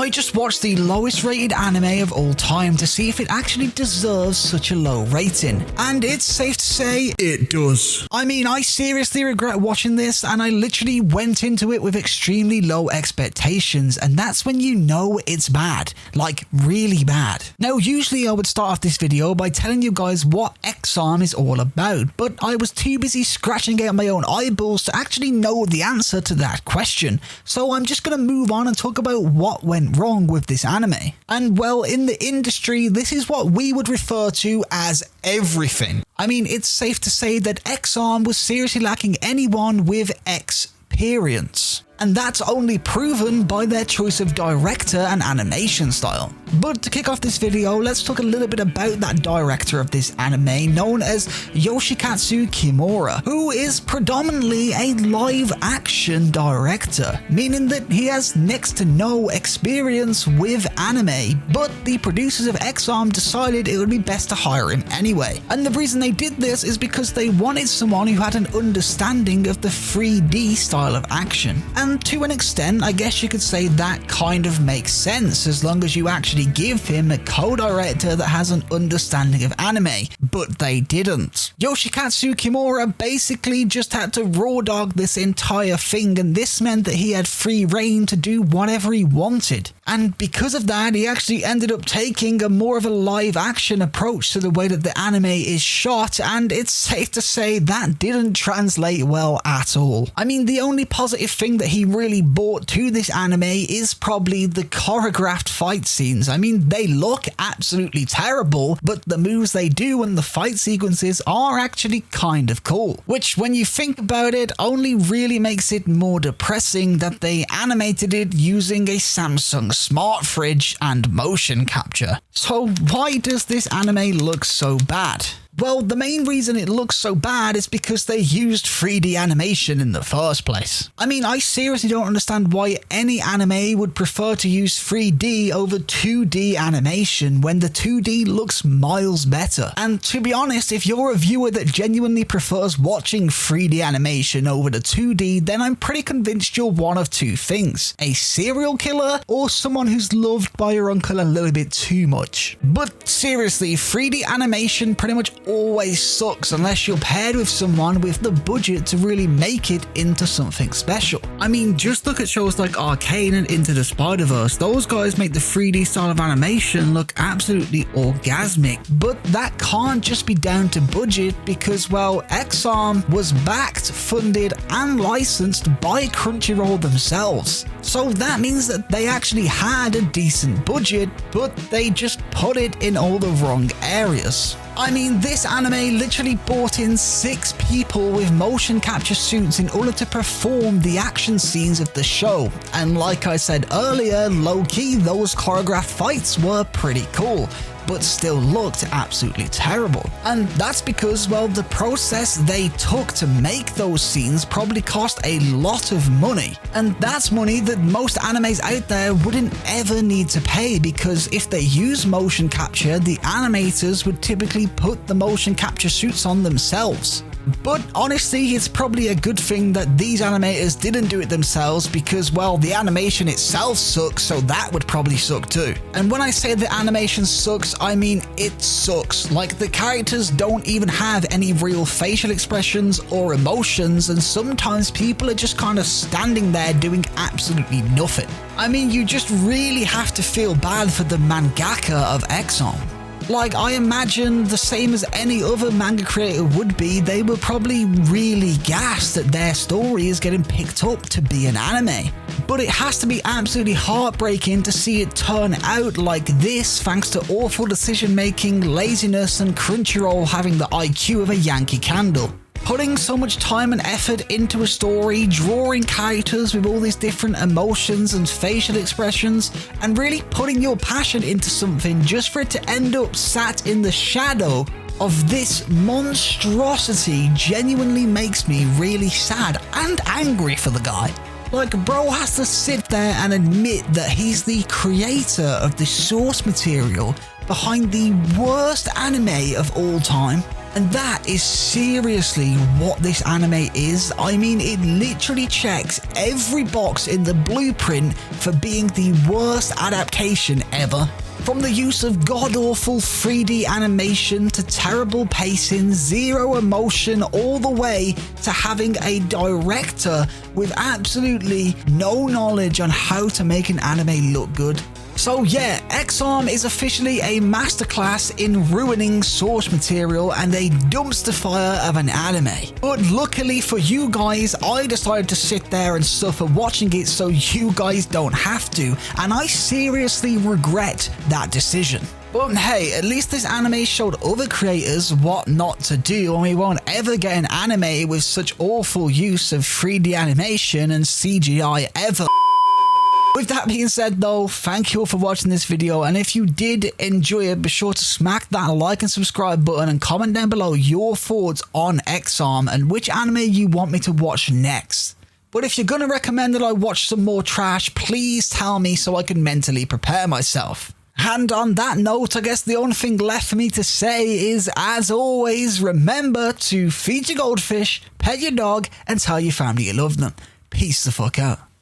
I just watched the lowest rated anime of all time to see if it actually deserves such a low rating. And it's safe to say it does. I mean, I seriously regret watching this, and I literally went into it with extremely low expectations, and that's when you know it's bad. Like, really bad. Now, usually I would start off this video by telling you guys what X-Arm is all about, but I was too busy scratching out my own eyeballs to actually know the answer to that question. So I'm just gonna move on and talk about what went wrong with this anime. And well, in the industry, this is what we would refer to as everything. I mean, it's safe to say that X-Arm was seriously lacking anyone with experience. And that's only proven by their choice of director and animation style. But to kick off this video, let's talk a little bit about that director of this anime known as Yoshikatsu Kimura, who is predominantly a live action director, meaning that he has next to no experience with anime, but the producers of X-Arm decided it would be best to hire him anyway. And the reason they did this is because they wanted someone who had an understanding of the 3D style of action. And to an extent, I guess you could say that kind of makes sense as long as you actually give him a co-director that has an understanding of anime, but they didn't. Yoshikatsu Kimura basically just had to raw dog this entire thing, and this meant that he had free reign to do whatever he wanted. And because of that, he actually ended up taking a more of a live action approach to the way that the anime is shot, and it's safe to say that didn't translate well at all. I mean, the only positive thing that he really brought to this anime is probably the choreographed fight scenes. I mean, they look absolutely terrible, but the moves they do and the fight sequences are actually kind of cool. Which, when you think about it, only really makes it more depressing that they animated it using a Samsung smart fridge and motion capture. So why does this anime look so bad? Well, the main reason it looks so bad is because they used 3D animation in the first place. I mean, I seriously don't understand why any anime would prefer to use 3D over 2D animation when the 2D looks miles better. And to be honest, if you're a viewer that genuinely prefers watching 3D animation over the 2D, then I'm pretty convinced you're one of two things: a serial killer or someone who's loved by your uncle a little bit too much. But seriously, 3D animation pretty much always sucks unless you're paired with someone with the budget to really make it into something special. I mean, just look at shows like Arcane and Into the Spider-Verse. Those guys make the 3D style of animation look absolutely orgasmic, but that can't just be down to budget because, well, X-Arm was backed, funded, and licensed by Crunchyroll themselves. So that means that they actually had a decent budget, but they just put it in all the wrong areas. I mean, this anime literally brought in 6 people with motion capture suits in order to perform the action scenes of the show. And like I said earlier, low-key, those choreographed fights were pretty cool, but still looked absolutely terrible. And that's because, well, the process they took to make those scenes probably cost a lot of money. And that's money that most animes out there wouldn't ever need to pay, because if they use motion capture, the animators would typically put the motion capture suits on themselves. But honestly, it's probably a good thing that these animators didn't do it themselves because, well, the animation itself sucks, so that would probably suck too. And when I say the animation sucks, I mean it sucks. Like, the characters don't even have any real facial expressions or emotions, and sometimes people are just kind of standing there doing absolutely nothing. I mean, you just really have to feel bad for the mangaka of X-Arm. Like, I imagine the same as any other manga creator would be, they were probably really gassed that their story is getting picked up to be an anime. But it has to be absolutely heartbreaking to see it turn out like this thanks to awful decision making, laziness, and Crunchyroll having the IQ of a Yankee Candle. Putting so much time and effort into a story, drawing characters with all these different emotions and facial expressions, and really putting your passion into something just for it to end up sat in the shadow of this monstrosity genuinely makes me really sad and angry for the guy. Like, bro has to sit there and admit that he's the creator of the source material behind the worst anime of all time. And that is seriously what this anime is. I mean, it literally checks every box in the blueprint for being the worst adaptation ever. From the use of god-awful 3D animation to terrible pacing, zero emotion, all the way to having a director with absolutely no knowledge on how to make an anime look good. So yeah, X-Arm is officially a masterclass in ruining source material and a dumpster fire of an anime. But luckily for you guys, I decided to sit there and suffer watching it so you guys don't have to, and I seriously regret that decision. But hey, at least this anime showed other creators what not to do, and we won't ever get an anime with such awful use of 3D animation and CGI ever. With that being said though, thank you all for watching this video, and if you did enjoy it, be sure to smack that like and subscribe button and comment down below your thoughts on X-Arm and which anime you want me to watch next. But if you're gonna recommend that I watch some more trash, please tell me so I can mentally prepare myself. And on that note, I guess the only thing left for me to say is, as always, remember to feed your goldfish, pet your dog, and tell your family you love them. Peace the fuck out.